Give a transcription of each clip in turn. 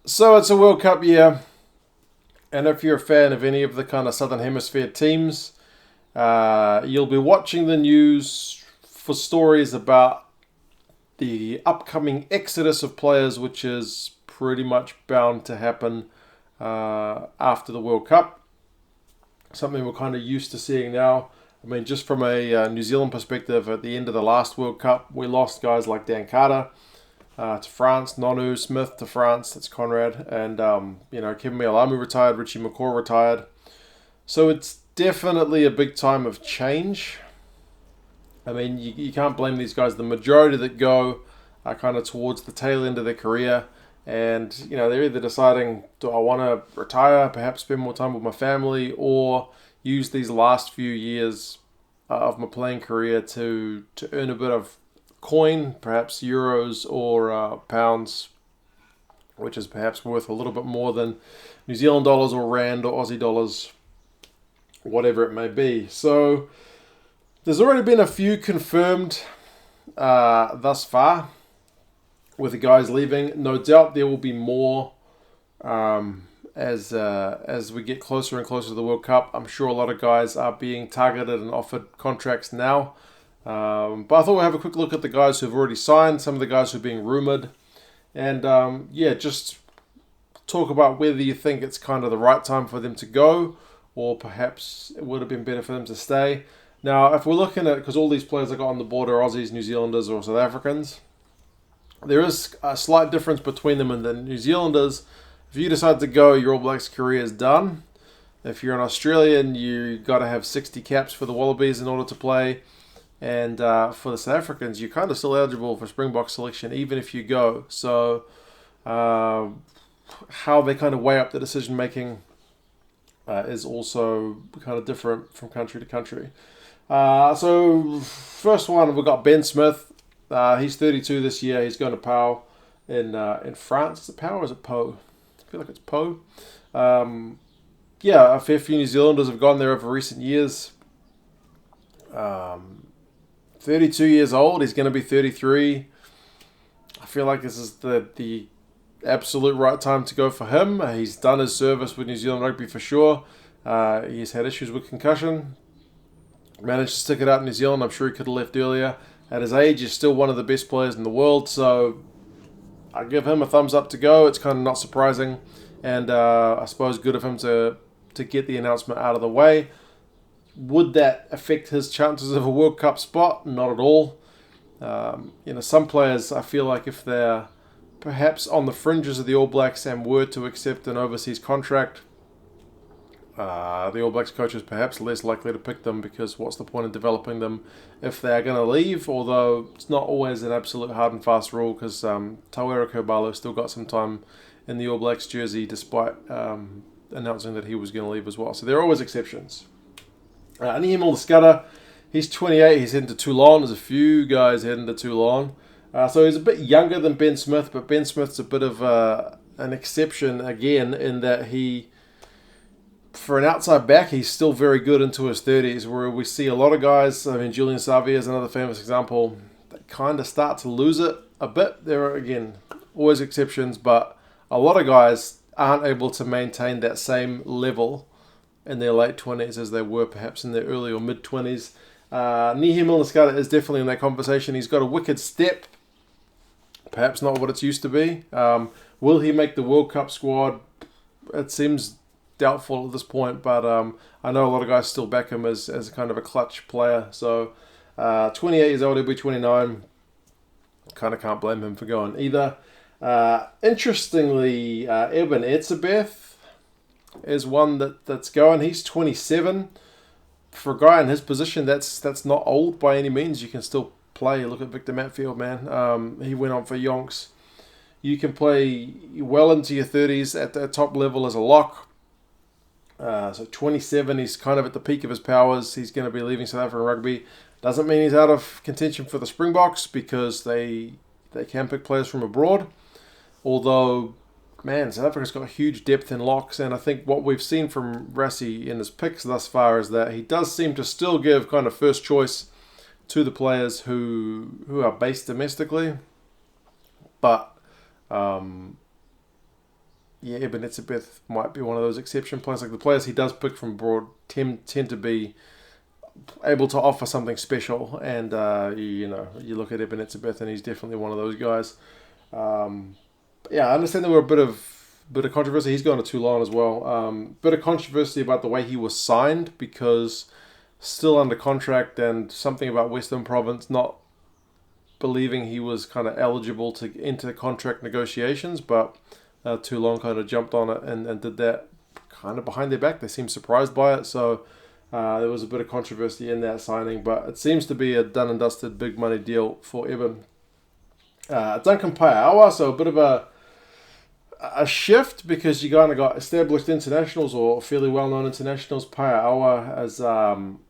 So it's a World Cup year, and if you're a fan of any of the kind of Southern Hemisphere teams, you'll be watching the news for stories about the upcoming exodus of players, which is pretty much bound to happen after the World Cup. Something we're kind of used to seeing now. I mean, just from a New Zealand perspective, at the end of the last World Cup, we lost guys like Dan Carter to France, Nonu Smith to France, that's Conrad, and Kevin Mialamu retired, Richie McCaw retired. So it's definitely a big time of change. I mean, you can't blame these guys. The majority that go are kind of towards the tail end of their career, and they're either deciding, do I want to retire, perhaps spend more time with my family, or use these last few years of my playing career to earn a bit of coin, perhaps euros or pounds, which is perhaps worth a little bit more than New Zealand dollars or rand or Aussie dollars, whatever it may be. So there's already been a few confirmed thus far with the guys leaving. No doubt there will be more as we get closer and closer to the World Cup. I'm sure a lot of guys are being targeted and offered contracts now. But I thought we'd have a quick look at the guys who've already signed, some of the guys who are being rumoured, and just talk about whether you think it's kind of the right time for them to go, or perhaps it would have been better for them to stay. Now, if we're looking at, because all these players I got on the board are Aussies, New Zealanders, or South Africans, there is a slight difference between them and the New Zealanders. If you decide to go, your All Blacks career is done. If you're an Australian, you got to have 60 caps for the Wallabies in order to play. And for the South Africans, you're kind of still eligible for Springbok selection, even if you go. So how they kind of weigh up the decision making is also kind of different from country to country. So first one, we've got Ben Smith. He's 32 this year. He's going to Pau in France. Is it Pau or is it Po? I feel like it's Po. A fair few New Zealanders have gone there over recent years. 32 years old. He's going to be 33. I feel like this is the absolute right time to go for him. He's done his service with New Zealand Rugby for sure. He's had issues with concussion. Managed to stick it out in New Zealand. I'm sure he could have left earlier. At his age, he's still one of the best players in the world. So I give him a thumbs up to go. It's kind of not surprising. And I suppose good of him to get the announcement out of the way. Would that affect his chances of a World Cup spot? Not at all. Some players, I feel like if they're perhaps on the fringes of the All Blacks and were to accept an overseas contract, the All Blacks coach is perhaps less likely to pick them, because what's the point in developing them if they're going to leave? Although it's not always an absolute hard and fast rule, because Tawera Kobalo still got some time in the All Blacks jersey despite announcing that he was going to leave as well. So there are always exceptions. Nehe Milner-Skudder, he's 28, he's heading to Toulon. There's a few guys heading to Toulon. So he's a bit younger than Ben Smith, but Ben Smith's a bit of an exception again in that he, for an outside back, he's still very good into his 30s, where we see a lot of guys, I mean, Julian Savia is another famous example, that kind of start to lose it a bit. There are, again, always exceptions, but a lot of guys aren't able to maintain that same level in their late 20s as they were perhaps in their early or mid 20s. Nehe Milner-Skudder is definitely in that conversation. He's got a wicked step, perhaps not what it's used to be. Will he make the World Cup squad? It seems doubtful at this point, but I know a lot of guys still back him as kind of a clutch player. So 28 years old, he'll be 29. Kind of can't blame him for going either. Interestingly, Eben Etzebeth is one that's going. He's 27. For a guy in his position, that's not old by any means. You can still play. Look at Victor Matfield, man. He went on for yonks. You can play well into your 30s at the top level as a lock. So 27, he's kind of at the peak of his powers. He's going to be leaving South African rugby. Doesn't mean he's out of contention for the Springboks, because they can pick players from abroad. Although, man, South Africa's got huge depth in locks, and I think what we've seen from Rassie in his picks thus far is that he does seem to still give kind of first choice to the players who are based domestically. But yeah, Eben Etzebeth might be one of those exception players. Like the players he does pick from abroad tend to be able to offer something special. And you look at Eben Etzebeth, and he's definitely one of those guys. Yeah, I understand there were a bit of controversy. He's going to Toulon as well. Bit of controversy about the way he was signed because still under contract, and something about Western Province not believing he was kind of eligible to enter contract negotiations, but Toulon kind of jumped on it and did that kind of behind their back. They seemed surprised by it, so there was a bit of controversy in that signing, but it seems to be a done and dusted big money deal for Eben. Duncan Paia'aua, so a bit of a shift because you kind of got established internationals or fairly well-known internationals. Paia'aua, as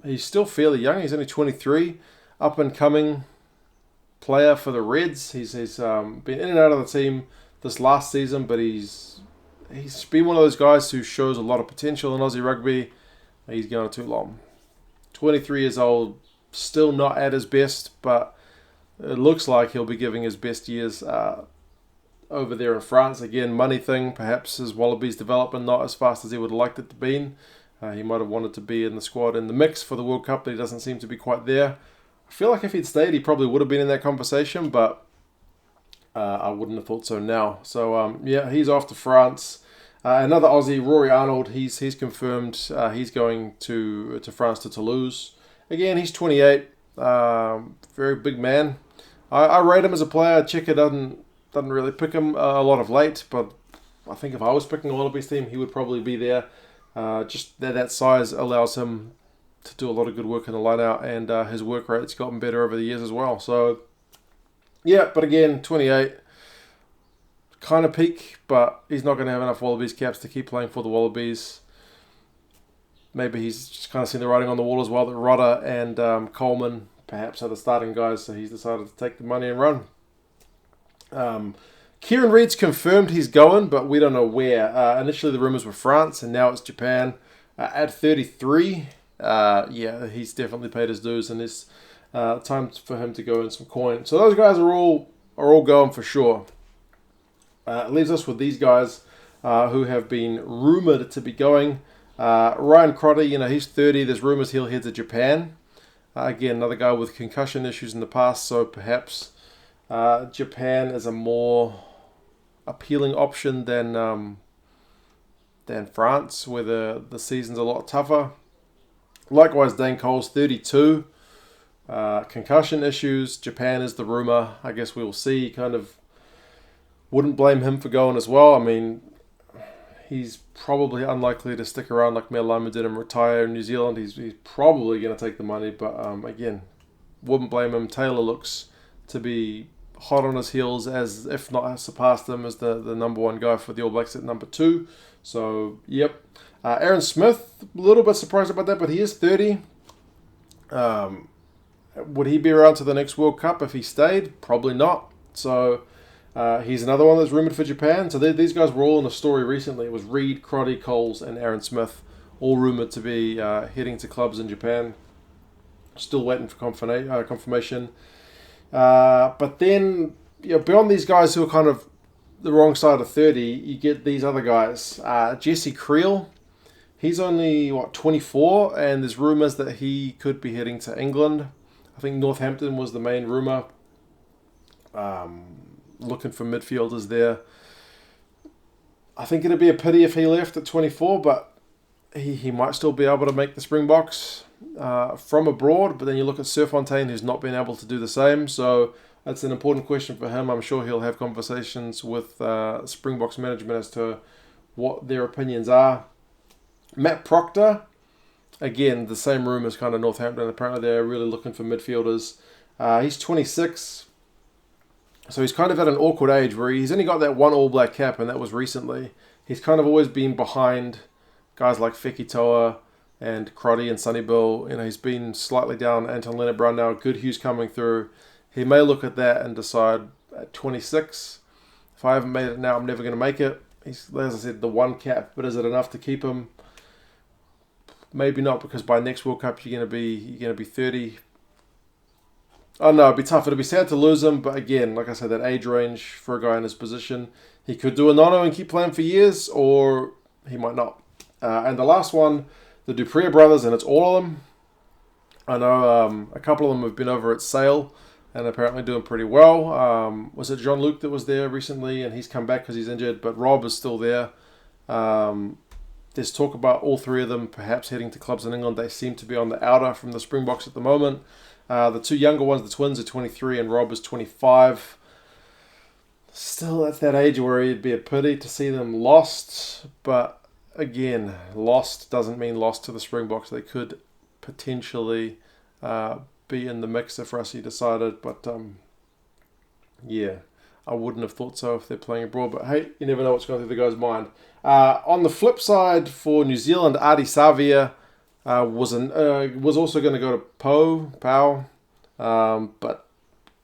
he's still fairly young. He's only 23, up-and-coming player for the Reds. He's been in and out of the team this last season, but he's been one of those guys who shows a lot of potential in Aussie rugby. He's going to Toulon. 23 years old, still not at his best, but it looks like he'll be giving his best years over there in France. Again, money thing, perhaps his Wallabies development not as fast as he would have liked it to be. He might have wanted to be in the squad in the mix for the World Cup, but he doesn't seem to be quite there. I feel like if he'd stayed, he probably would have been in that conversation, but I wouldn't have thought so now. So, yeah, he's off to France. Another Aussie, Rory Arnold, he's confirmed he's going to France, to Toulouse. Again, he's 28, very big man. I rate him as a player. Checker doesn't really pick him a lot of late, but I think if I was picking a Wallabies team, he would probably be there. Just that size allows him to do a lot of good work in the line-out, and his work rate's gotten better over the years as well. So, yeah, but again, 28, kind of peak, but he's not going to have enough Wallabies caps to keep playing for the Wallabies. Maybe he's just kind of seen the writing on the wall as well that Rodder and Coleman perhaps are the starting guys, so he's decided to take the money and run. Kieran Reid's confirmed he's going, but we don't know where. Initially the rumours were France, and now it's Japan. At 33, yeah, he's definitely paid his dues, and it's time for him to go in some coin. So those guys are all going for sure. It leaves us with these guys who have been rumoured to be going. Ryan Crotty, he's 30. There's rumours he'll head to Japan. Again, another guy with concussion issues in the past, so perhaps Japan is a more appealing option than France, where the season's a lot tougher. Likewise, Dane Cole's 32. Concussion issues. Japan is the rumour. I guess we will see. Kind of wouldn't blame him for going as well. I mean, he's probably unlikely to stick around like Mel Lima did and retire in New Zealand. He's probably going to take the money, but again, wouldn't blame him. Taylor looks to be hot on his heels, as if not surpassed him as the number one guy for the All Blacks at number 2. So, yep. Aaron Smith, a little bit surprised about that, but he is 30. Would he be around to the next World Cup if he stayed? Probably not. So, he's another one that's rumoured for Japan. So these guys were all in a story recently. It was Reid, Crotty, Coles, and Aaron Smith, all rumoured to be heading to clubs in Japan. Still waiting for confirmation. But then, beyond these guys who are kind of the wrong side of 30, you get these other guys. Jesse Creel, he's only, 24, and there's rumours that he could be heading to England. I think Northampton was the main rumour. Looking for midfielders there. I think it'd be a pity if he left at 24, but he might still be able to make the Springboks from abroad. But then you look at Serfontaine, who's not been able to do the same. So that's an important question for him. I'm sure he'll have conversations with Springboks management as to what their opinions are. Matt Proctor, again, the same room as kind of Northampton. Apparently they're really looking for midfielders. He's 26. So he's kind of at an awkward age where he's only got that one All Black cap, and that was recently. He's kind of always been behind guys like Fekitoa and Crotty and Sonny Bill. He's been slightly down Anton Leonard-Brown now. Good Hughes coming through. He may look at that and decide at 26, if I haven't made it now, I'm never going to make it. He's, as I said, the one cap, but is it enough to keep him? Maybe not, because by next World Cup you're going to be 30. Oh no, it'd be tough. It'd be sad to lose him, but again, like I said, that age range for a guy in his position, he could do a nono and keep playing for years, or he might not. And the last one, the Dupree brothers, and it's all of them. I know a couple of them have been over at Sale and apparently doing pretty well. Was it Jean-Luc that was there recently, and he's come back because he's injured, but Rob is still there. There's talk about all three of them perhaps heading to clubs in England. They seem to be on the outer from the Springboks at the moment. The two younger ones, the twins, are 23 and Rob is 25. Still at that age where it'd be a pity to see them lost. But again, lost doesn't mean lost to the Springboks. They could potentially be in the mix if Russie decided. But yeah, I wouldn't have thought so if they're playing abroad. But hey, you never know what's going through the guy's mind. On the flip side, for New Zealand, Adi Savia was also going to go to Pau, but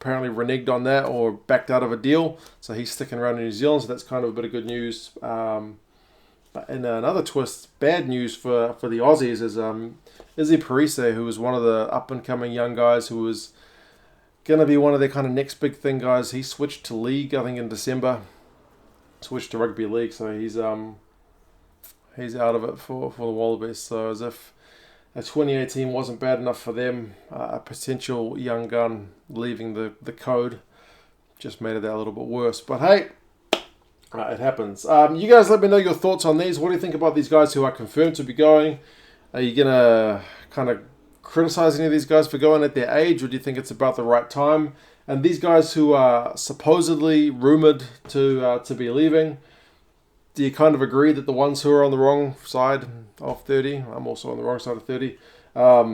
apparently reneged on that or backed out of a deal. So he's sticking around in New Zealand, so that's kind of a bit of good news. But in another twist, bad news for the Aussies is Izzy Parise, who was one of the up-and-coming young guys who was going to be one of their kind of next big thing guys. He switched to league, I think, in December. Switched to rugby league, so he's out of it for the Wallabies. So as if 2018 wasn't bad enough for them, a potential young gun leaving the code just made it that a little bit worse. But hey, it happens. You guys let me know your thoughts on these. What do you think about these guys who are confirmed to be going? Are you going to kind of criticize any of these guys for going at their age, or do you think it's about the right time? And these guys who are supposedly rumoured to be leaving, do you kind of agree that the ones who are on the wrong side of 30, I'm also on the wrong side of 30, are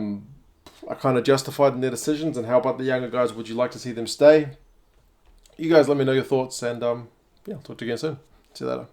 kind of justified in their decisions? And how about the younger guys? Would you like to see them stay? You guys let me know your thoughts, and yeah, I'll talk to you again soon. See you later.